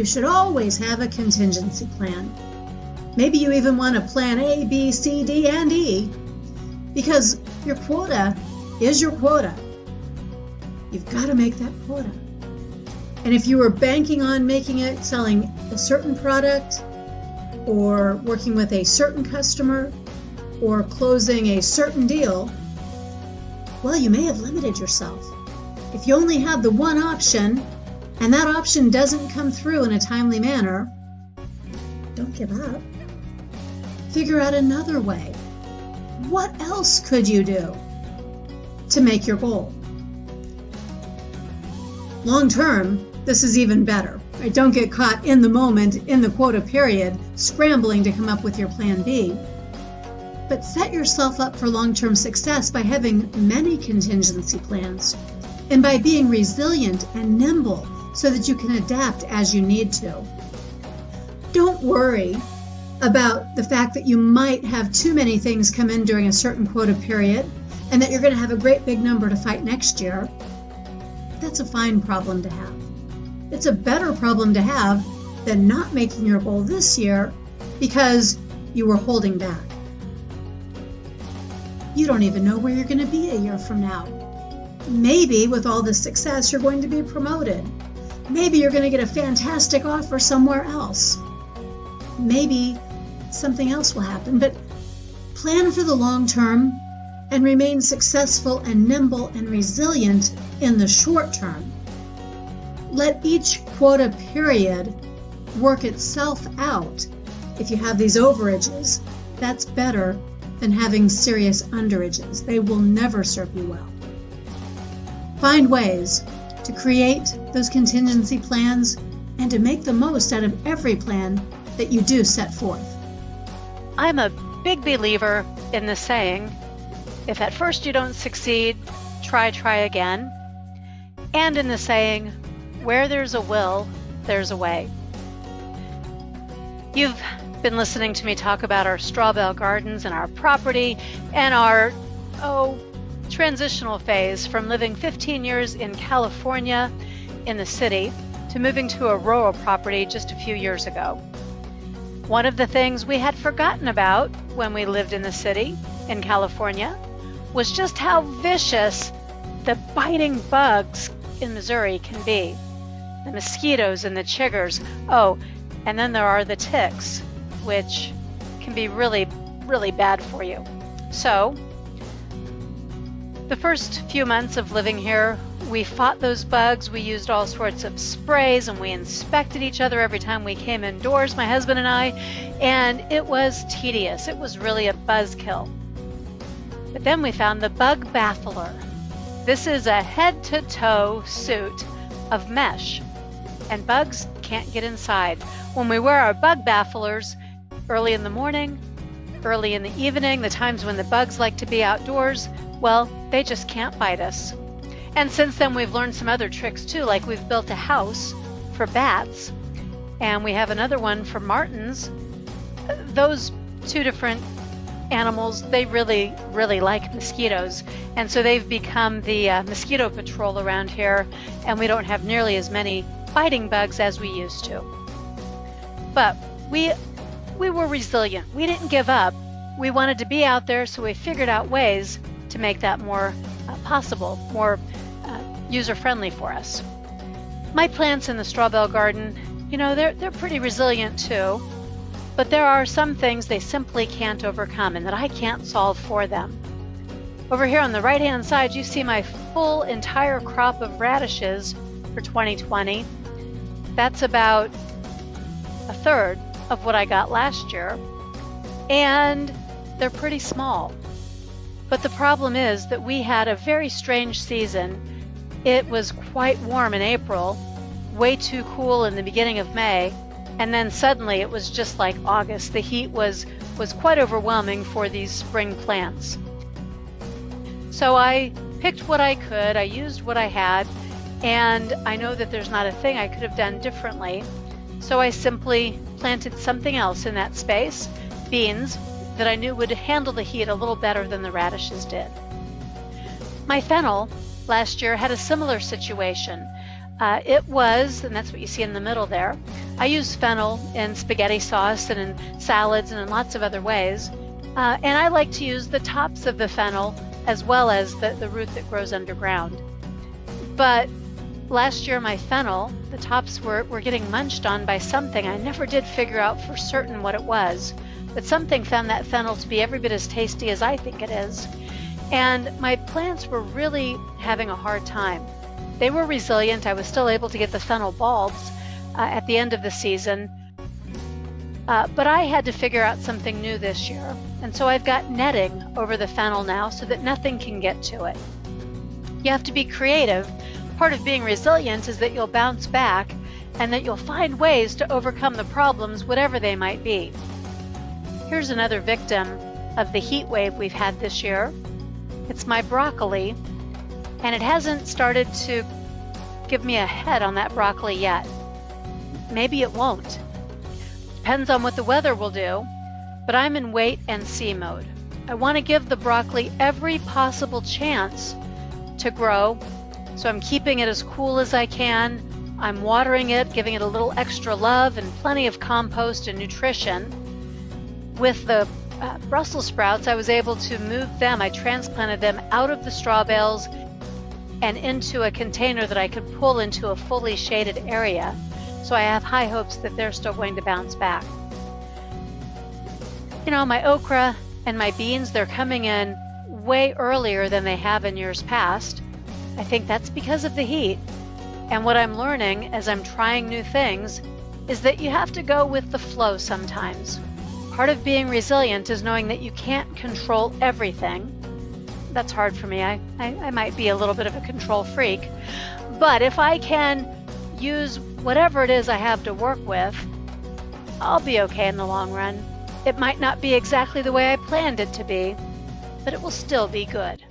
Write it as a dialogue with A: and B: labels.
A: you should always have a contingency plan. Maybe you even want a plan A, B, C, D, and E, because your quota is your quota. You've got to make that quota. And if you were banking on selling a certain product, or working with a certain customer, or closing a certain deal, well, you may have limited yourself. If you only have the one option, and that option doesn't come through in a timely manner, don't give up. Figure out another way. What else could you do to make your goal? Long term, this is even better. Right? Don't get caught in the moment, in the quota period, scrambling to come up with your plan B. But set yourself up for long-term success by having many contingency plans and by being resilient and nimble so that you can adapt as you need to. Don't worry about the fact that you might have too many things come in during a certain quota period and that you're going to have a great big number to fight next year. That's a fine problem to have. It's a better problem to have than not making your goal this year because you were holding back. You don't even know where you're going to be a year from now. Maybe with all this success, you're going to be promoted. Maybe you're going to get a fantastic offer somewhere else. Maybe something else will happen, but plan for the long term and remain successful and nimble and resilient in the short term. Let each quota period work itself out. If you have these overages, that's better than having serious underages. They will never serve you well. Find ways to create those contingency plans and to make the most out of every plan that you do set forth.
B: I'm a big believer in the saying, if at first you don't succeed, try again. And in the saying, where there's a will, there's a way. You've been listening to me talk about our straw bale gardens and our property and our, transitional phase from living 15 years in California in the city to moving to a rural property just a few years ago. One of the things we had forgotten about when we lived in the city in California was just how vicious the biting bugs in Missouri can be. The mosquitoes and the chiggers. Oh, and then there are the ticks, which can be really, really bad for you. So, the first few months of living here, we fought those bugs. We used all sorts of sprays and we inspected each other every time we came indoors, my husband and I, and it was tedious. It was really a buzzkill. But then we found the bug baffler. This is a head-to-toe suit of mesh, and bugs can't get inside. When we wear our bug bafflers early in the morning, early in the evening, the times when the bugs like to be outdoors, well, they just can't bite us. And since then, we've learned some other tricks too, like we've built a house for bats, and we have another one for martins. Those two different animals, they really, really like mosquitoes. And so they've become the mosquito patrol around here, and we don't have nearly as many biting bugs as we used to. But we were resilient. We didn't give up. We wanted to be out there, so we figured out ways to make that more possible, more user-friendly for us. My plants in the straw bale garden, they're pretty resilient too, but there are some things they simply can't overcome and that I can't solve for them. Over here on the right-hand side, you see my full entire crop of radishes for 2020. That's about a third of what I got last year, and they're pretty small. But the problem is that we had a very strange season. It was quite warm in April, way too cool in the beginning of May, and then suddenly it was just like August. The heat was quite overwhelming for these spring plants. So I picked what I could, I used what I had, and I know that there's not a thing I could have done differently. So I simply planted something else in that space, beans, that I knew would handle the heat a little better than the radishes did. My fennel last year had a similar situation. It was, and that's what you see in the middle there. I use fennel in spaghetti sauce and in salads and in lots of other ways. And I like to use the tops of the fennel as well as the root that grows underground. But last year my fennel, the tops were getting munched on by something. I never did figure out for certain what it was, but something found that fennel to be every bit as tasty as I think it is. And my plants were really having a hard time. They were resilient. I was still able to get the fennel bulbs at the end of the season. But I had to figure out something new this year. And so I've got netting over the fennel now so that nothing can get to it. You have to be creative. Part of being resilient is that you'll bounce back and that you'll find ways to overcome the problems, whatever they might be. Here's another victim of the heat wave we've had this year. It's my broccoli, and it hasn't started to give me a head on that broccoli yet. Maybe it won't. Depends on what the weather will do, but I'm in wait and see mode. I want to give the broccoli every possible chance to grow, so I'm keeping it as cool as I can. I'm watering it, giving it a little extra love and plenty of compost and nutrition. With the Brussels sprouts, I was able to move them. I transplanted them out of the straw bales and into a container that I could pull into a fully shaded area. So I have high hopes that they're still going to bounce back. You know, my okra and my beans, they're coming in way earlier than they have in years past. I think that's because of the heat. And what I'm learning as I'm trying new things is that you have to go with the flow sometimes. Part of being resilient is knowing that you can't control everything. That's hard for me. I might be a little bit of a control freak. But if I can use whatever it is I have to work with, I'll be okay in the long run. It might not be exactly the way I planned it to be, but it will still be good.